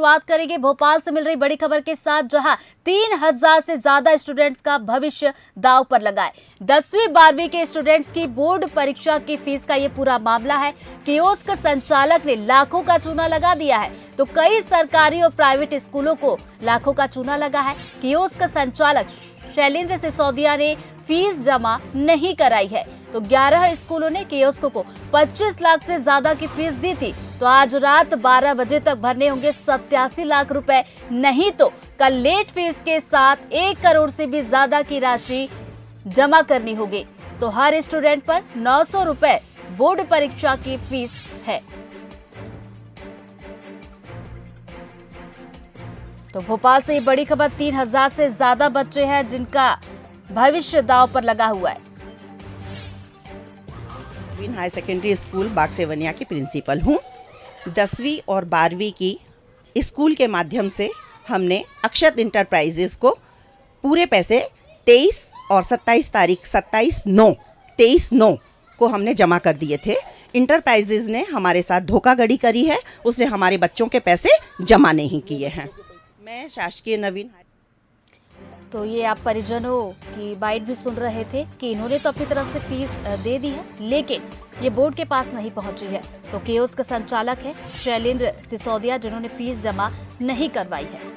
शुरुआत करेंगे भोपाल से मिल रही बड़ी खबर के साथ, जहां 3000 से ज्यादा स्टूडेंट्स का भविष्य दांव पर लगा है। 10वीं 12वीं के स्टूडेंट्स की बोर्ड परीक्षा की फीस का ये पूरा मामला है। कियोस्क संचालक ने लाखों का चूना लगा दिया है, तो कई सरकारी और प्राइवेट स्कूलों को लाखों का चूना लगा है। कियोस्क संचालक शैलेंद्र सिसोदिया ने फीस जमा नहीं कराई है, तो 11 स्कूलों ने कियोस्क को 25 लाख से ज्यादा की फीस दी थी। तो आज रात 12 बजे तक भरने होंगे 87 लाख रुपए, नहीं तो कल लेट फीस के साथ 1 करोड़ से भी ज्यादा की राशि जमा करनी होगी। तो हर स्टूडेंट पर 900 रुपए बोर्ड परीक्षा की फीस है। तो भोपाल से ये बड़ी खबर, 3000 से ज्यादा बच्चे हैं जिनका भविष्य दांव पर लगा हुआ है। नवीन हाई सेकेंडरी स्कूल बागसेवनिया की प्रिंसिपल हूँ। 10वीं और 12वीं की स्कूल के माध्यम से हमने अक्षत इंटरप्राइजेस को पूरे पैसे 23 और 23/9 को हमने जमा कर दिए थे। इंटरप्राइजेस ने हमारे साथ धोखाधड़ी करी है, उसने हमारे बच्चों के पैसे जमा नहीं किए हैं। मैं शासकीय नवीन। तो ये आप परिजनों की बाइट भी सुन रहे थे कि इन्होंने तो अपनी तरफ से फीस दे दी है, लेकिन ये बोर्ड के पास नहीं पहुंची है। तो कियोस्क संचालक है शैलेंद्र सिसोदिया, जिन्होंने फीस जमा नहीं करवाई है।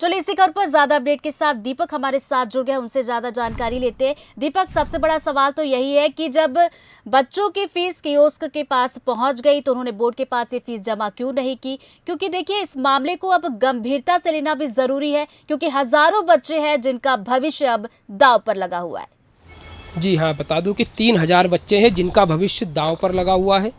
चलिए इसी खबर पर ज्यादा अपडेट के साथ दीपक हमारे साथ जुड़ गए, उनसे ज्यादा जानकारी लेते हैं। दीपक, सबसे बड़ा सवाल तो यही है कि जब बच्चों की फीस कियोस्क के पास पहुंच गई तो उन्होंने बोर्ड के पास ये फीस जमा क्यों नहीं की? क्योंकि देखिए, इस मामले को अब गंभीरता से लेना भी जरूरी है, क्योंकि हजारों बच्चे हैं जिनका भविष्य अब दांव पर लगा हुआ है। जी हाँ, बता दूं कि 3000 बच्चे हैं जिनका भविष्य दांव पर लगा हुआ है।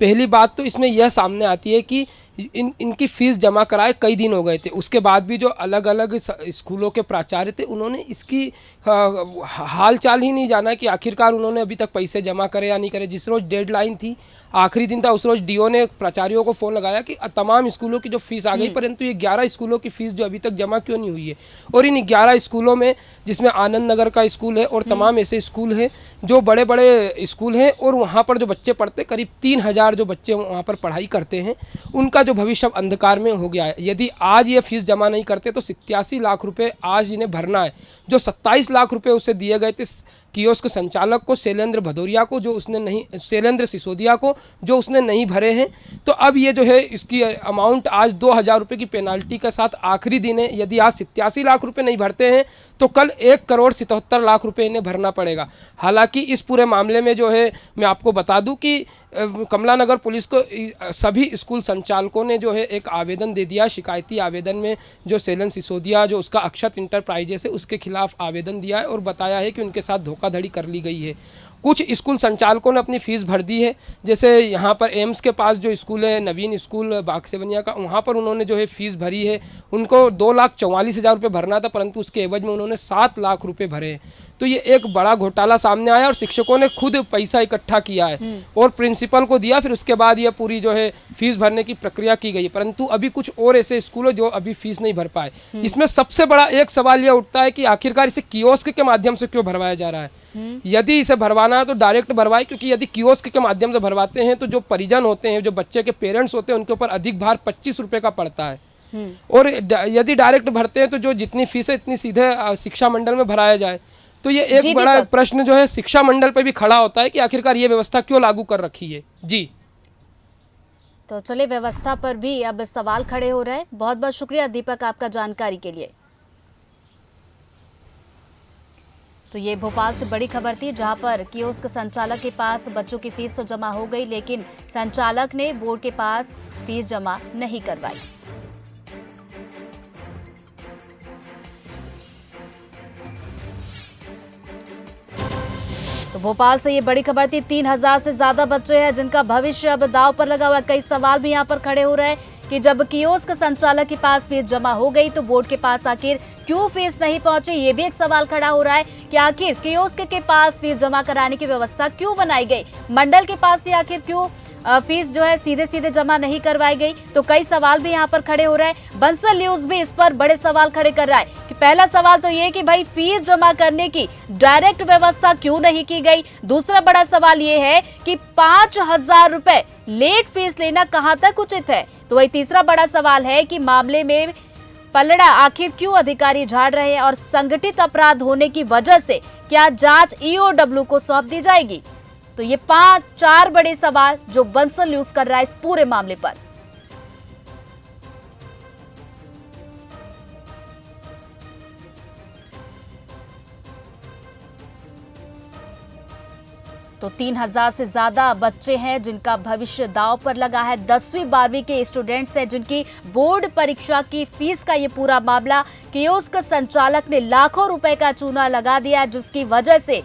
पहली बात तो इसमें यह सामने आती है कि इनकी फ़ीस जमा कराए कई दिन हो गए थे। उसके बाद भी जो अलग अलग स्कूलों के प्राचार्य थे, उन्होंने इसकी हाल चाल ही नहीं जाना कि आखिरकार उन्होंने अभी तक पैसे जमा करे या नहीं करे। जिस रोज़ डेडलाइन थी, आखिरी दिन था, उस रोज़ डीओ ने प्राचार्यों को फ़ोन लगाया कि तमाम स्कूलों की जो फीस आ गई, परंतु ये 11 स्कूलों की फ़ीस जो अभी तक जमा क्यों नहीं हुई है। और इन 11 स्कूलों में, जिसमें आनंद नगर का स्कूल है और तमाम ऐसे स्कूल हैं जो बड़े बड़े स्कूल हैं, और वहाँ पर जो बच्चे पढ़ते, करीब 3000 जो बच्चे वहाँ पर पढ़ाई करते हैं, उनका जो भविष्य अब अंधकार में हो गया है। यदि आज ये फीस जमा नहीं करते तो 87 लाख रुपए आज इन्हें भरना है। जो 27 लाख रुपए उससे दिए गए थे कियोस्क संचालक को, शैलेंद्र भदौरिया को, जो उसने नहीं, शैलेंद्र सिसोदिया को, जो उसने नहीं भरे हैं। तो अब ये जो है इसकी अमाउंट आज 2000 रुपये की पेनाल्टी के साथ आखिरी दिन है। यदि आज 87 लाख रुपए नहीं भरते हैं तो कल 1 करोड़ 77 लाख रुपए इन्हें भरना पड़ेगा। हालांकि इस पूरे मामले में जो है, मैं आपको बता दूं कि कमला नगर पुलिस को सभी स्कूल संचालकों ने जो है एक आवेदन दे दिया। शिकायती आवेदन में जो शैलेंद्र सिसोदिया, जो उसका अक्षत इंटरप्राइजेस है, उसके खिलाफ आवेदन दिया है और बताया है कि उनके साथ धोखाधड़ी कर ली गई है। कुछ स्कूल संचालकों ने अपनी फ़ीस भर दी है, जैसे यहाँ पर एम्स के पास जो स्कूल है, नवीन स्कूल बागसेवनिया का, वहाँ पर उन्होंने जो है फ़ीस भरी है। उनको 2,44,000 रुपये भरना था, परंतु उसके एवज में उन्होंने 7 लाख रुपये भरे। तो ये एक बड़ा घोटाला सामने आया और शिक्षकों ने खुद पैसा इकट्ठा किया है और प्रिंसिपल को दिया। फिर उसके बाद ये पूरी जो है फीस भरने की प्रक्रिया की गई, परंतु अभी कुछ और ऐसे स्कूल हैं जो अभी फीस नहीं भर पाए। इसमें सबसे बड़ा एक सवाल यह उठता है कि आखिरकार इसे कियोस्क के माध्यम से क्यों भरवाया जा रहा है। यदि इसे भरवाना है तो डायरेक्ट भरवाए, क्योंकि यदि कियोस्क के माध्यम से भरवाते हैं तो जो परिजन होते हैं, जो बच्चे के पेरेंट्स होते हैं, उनके ऊपर अधिक भार 25 रुपये का पड़ता है। और यदि डायरेक्ट भरते हैं तो जो जितनी फीस है इतनी सीधे शिक्षा मंडल में भराया जाए। तो ये एक बड़ा प्रश्न जो है शिक्षा मंडल पे भी खड़ा होता है कि आखिरकार ये व्यवस्था क्यों लागू कर रखी है। जी, तो चलिए, व्यवस्था पर भी अब सवाल खड़े हो रहे हैं। बहुत बहुत शुक्रिया दीपक आपका जानकारी के लिए। तो ये भोपाल से बड़ी खबर थी, जहां पर कियोस्क संचालक के पास बच्चों की फीस तो जमा हो गई, लेकिन संचालक ने बोर्ड के पास फीस जमा नहीं करवाई। तो भोपाल से ये बड़ी खबर थी, 3000 से ज्यादा बच्चे हैं जिनका भविष्य अब दांव पर लगा हुआ है। कई सवाल भी यहाँ पर खड़े हो रहे हैं कि जब कियोस्क संचालक के पास फीस जमा हो गई तो बोर्ड के पास आखिर क्यों फीस नहीं पहुंची। ये भी एक सवाल खड़ा हो रहा है कि आखिर कियोस्क के पास फीस जमा कराने की व्यवस्था क्यों बनाई गई, मंडल के पास ही आखिर क्यों फीस जो है सीधे सीधे जमा नहीं करवाई गई। तो कई सवाल भी यहाँ पर खड़े हो रहे हैं। बंसल न्यूज भी इस पर बड़े सवाल खड़े कर रहा है कि पहला सवाल तो ये कि भाई फीस जमा करने की डायरेक्ट व्यवस्था क्यों नहीं की गई। दूसरा बड़ा सवाल ये है कि 5000 रुपए लेट फीस लेना कहां तक उचित है? तो वही तीसरा बड़ा सवाल है कि मामले में पलड़ा आखिर क्यों अधिकारी झाड़ रहे हैं और संगठित अपराध होने की वजह से क्या जांच ईओडब्ल्यू को सौंप दी जाएगी? तो ये 4 बड़े सवाल जो बंसल न्यूज कर रहा है इस पूरे मामले पर। तो 3000 से ज्यादा बच्चे हैं जिनका भविष्य दांव पर लगा है। 10वीं 12वीं के स्टूडेंट्स हैं जिनकी बोर्ड परीक्षा की फीस का ये पूरा मामला, कियोस्क संचालक ने लाखों रुपए का चूना लगा दिया, जिसकी वजह से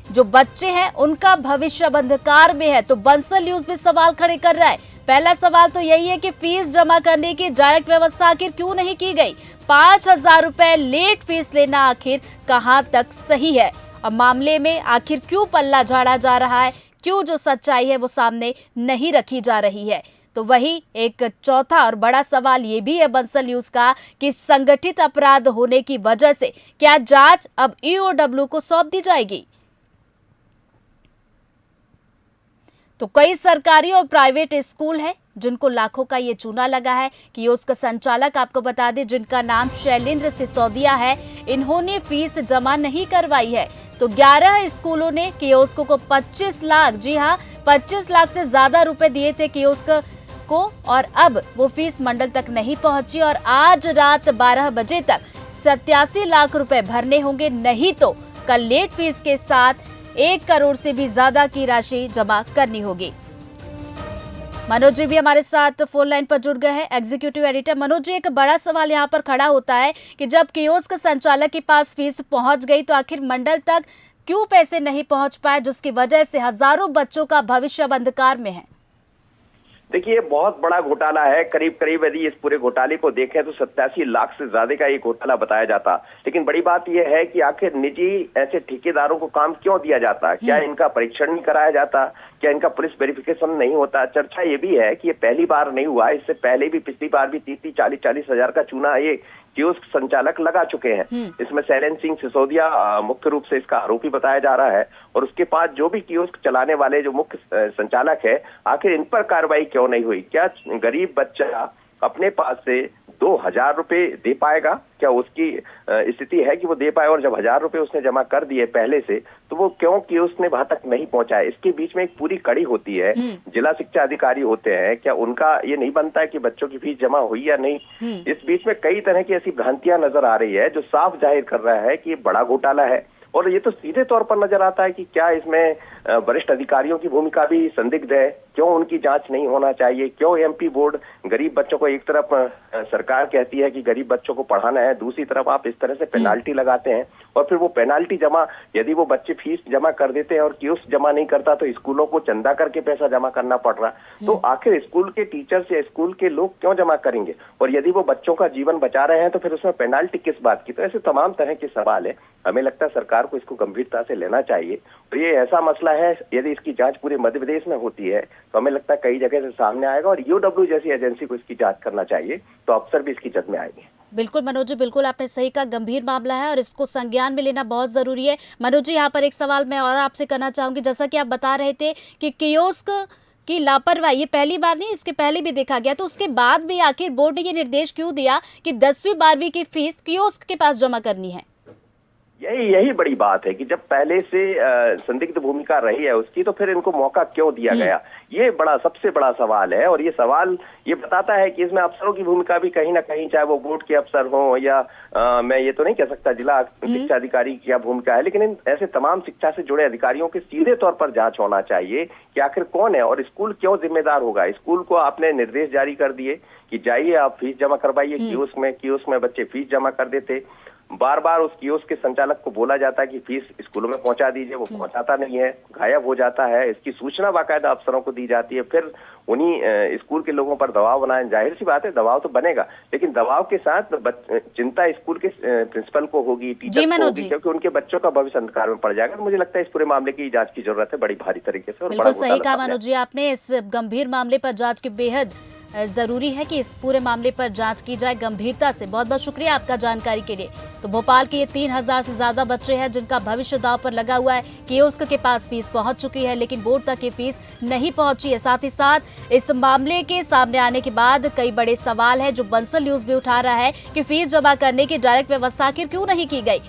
जो बच्चे हैं उनका भविष्य अब अंधकार में है। तो बंसल न्यूज भी सवाल खड़े कर रहा है। पहला सवाल तो यही है कि फीस जमा करने की डायरेक्ट व्यवस्था आखिर क्यों नहीं की गई? 5000 रुपए लेट फीस लेना आखिर कहां तक सही है? और मामले में आखिर क्यों पल्ला झाड़ा जा रहा है? क्यों जो सच्चाई है वो सामने नहीं रखी जा रही है? तो वही एक चौथा और बड़ा सवाल ये भी है बंसल न्यूज का कि संगठित अपराध होने की वजह से क्या जांच अब ईओडब्ल्यू को सौंप दी जाएगी? तो कई सरकारी और प्राइवेट स्कूल हैं जिनको लाखों का ये चूना लगा है। कियोस्क संचालक आपको बता दें जिनका नाम शैलेंद्र सिसोदिया है, इन्होंने फीस जमा नहीं करवाई है। तो 11 स्कूलों ने कियोस्क को 25 लाख, जी हाँ 25 लाख से ज्यादा रुपए दिए थे कियोस्क को, और अब वो फीस मंडल तक नहीं पहुंची और आज रात 12 बजे तक 87 लाख रुपए भरने होंगे, नहीं तो कल लेट फीस के साथ 1 करोड़ से भी ज्यादा की राशि जमा करनी होगी। मनोज जी भी हमारे साथ फोन लाइन पर जुड़ गए हैं, एग्जीक्यूटिव एडिटर। मनोज जी, एक बड़ा सवाल यहाँ पर खड़ा होता है कि जब कियोस्क संचालक के पास फीस पहुंच गई तो आखिर मंडल तक क्यों पैसे नहीं पहुंच पाए, जिसकी वजह से हजारों बच्चों का भविष्य अब अंधकार में है? देखिए, बहुत बड़ा घोटाला है। करीब करीब यदि इस पूरे घोटाले को देखें तो 87 लाख से ज्यादा का ये घोटाला बताया जाता। लेकिन बड़ी बात यह है कि आखिर निजी ऐसे ठेकेदारों को काम क्यों दिया जाता? क्या इनका परीक्षण नहीं कराया जाता? क्या इनका पुलिस वेरिफिकेशन नहीं होता? चर्चा ये भी है कि ये पहली बार नहीं हुआ, इससे पहले भी पिछली बार भी 30-40 हजार का चूना ये कियोस्क संचालक लगा चुके हैं। इसमें शैलेंद्र सिंह सिसोदिया मुख्य रूप से इसका आरोपी बताया जा रहा है, और उसके पास जो भी कियोस्क चलाने वाले जो मुख्य संचालक है, आखिर इन पर कार्रवाई क्यों नहीं हुई? क्या गरीब बच्चा अपने पास से 2000 रुपए दे पाएगा? क्या उसकी स्थिति है कि वो दे पाए? और जब 1000 रुपए उसने जमा कर दिए पहले से, तो वो क्यों कि उसने वहां तक नहीं पहुंचा है? इसके बीच में एक पूरी कड़ी होती है, जिला शिक्षा अधिकारी होते हैं, क्या उनका ये नहीं बनता है कि बच्चों की फीस जमा हुई या नहीं? इस बीच में कई तरह की ऐसी भ्रांतियां नजर आ रही है जो साफ जाहिर कर रहा है कि ये बड़ा घोटाला है। और ये तो सीधे तौर पर नजर आता है कि क्या इसमें वरिष्ठ अधिकारियों की भूमिका भी संदिग्ध है? क्यों उनकी जांच नहीं होना चाहिए? क्यों एमपी बोर्ड गरीब बच्चों को, एक तरफ सरकार कहती है कि गरीब बच्चों को पढ़ाना है, दूसरी तरफ आप इस तरह से पेनाल्टी लगाते हैं, और फिर वो पेनाल्टी जमा, यदि वो बच्चे फीस जमा कर देते हैं और कियोस्क जमा नहीं करता तो स्कूलों को चंदा करके पैसा जमा करना पड़ रहा। तो आखिर स्कूल के टीचर्स या स्कूल के लोग क्यों जमा करेंगे? और यदि वो बच्चों का जीवन बचा रहे हैं तो फिर उसमें पेनाल्टी किस बात की? तो ऐसे तमाम तरह के सवाल है। हमें लगता है सरकार को इसको गंभीरता से लेना चाहिए, और ये ऐसा मसला है, यदि इसकी जांच पूरे मध्य प्रदेश में होती है तो हमें लगता है कई जगह से सामने आएगा, और ईओडब्ल्यू जैसी एजेंसी को इसकी जांच करना चाहिए, तो अफसर भी इसकी जद में आएंगे। बिल्कुल मनोज जी, बिल्कुल आपने सही कहा, गंभीर मामला है और इसको संज्ञान में लेना बहुत जरूरी है। मनोज जी, यहाँ पर एक सवाल मैं और आपसे करना चाहूंगी। जैसा कि आप बता रहे थे कि कियोस्क की लापरवाही ये पहली बार नहीं, इसके पहले भी देखा गया, तो उसके बाद भी आखिर बोर्ड ने ये निर्देश क्यों दिया कि 10वीं 12वीं की फीस कियोस्क के पास जमा करनी है? यही बड़ी बात है कि जब पहले से संदिग्ध भूमिका रही है उसकी, तो फिर इनको मौका क्यों दिया गया? ये सबसे बड़ा सवाल है। और ये सवाल ये बताता है कि इसमें अफसरों की भूमिका भी कहीं ना कहीं, चाहे वो बोर्ड के अफसर हो या मैं ये तो नहीं कह सकता जिला शिक्षा अधिकारी की क्या भूमिका है, लेकिन इन ऐसे तमाम शिक्षा से जुड़े अधिकारियों के सीधे तौर पर जांच होना चाहिए कि आखिर कौन है और स्कूल क्यों जिम्मेदार होगा। स्कूल को आपने निर्देश जारी कर दिए कि जाइए आप फीस जमा करवाइए कियोस्क में बच्चे फीस जमा कर देते। बार बार उस कियोस्क के संचालक को बोला जाता है कि फीस स्कूलों में पहुंचा दीजिए, वो पहुंचाता नहीं है, गायब हो जाता है। इसकी सूचना बाकायदा अफसरों को दी जाती है, फिर उन्हीं स्कूल के लोगों पर दबाव बनाए। जाहिर सी बात है दबाव तो बनेगा, लेकिन दबाव के साथ चिंता स्कूल के प्रिंसिपल को होगी, टीचर को होगी, क्योंकि उनके बच्चों का भविष्य अंधकार में पड़ जाएगा। तो मुझे लगता है इस पूरे मामले की जांच की जरूरत है बड़ी भारी तरीके से। और बिल्कुल सही कहा मनोज जी आपने, इस गंभीर मामले पर जांच की बेहद जरूरी है कि इस पूरे मामले पर जांच की जाए गंभीरता से। बहुत बहुत शुक्रिया आपका जानकारी के लिए। तो भोपाल के ये 3000 से ज्यादा बच्चे हैं जिनका भविष्य दांव पर लगा हुआ है। कियोस्क के पास फीस पहुंच चुकी है लेकिन बोर्ड तक ये फीस नहीं पहुंची है। साथ ही साथ इस मामले के सामने आने के बाद कई बड़े सवाल है जो बंसल न्यूज भी उठा रहा है कि फीस जमा करने की डायरेक्ट व्यवस्था आखिर क्यों नहीं की गई।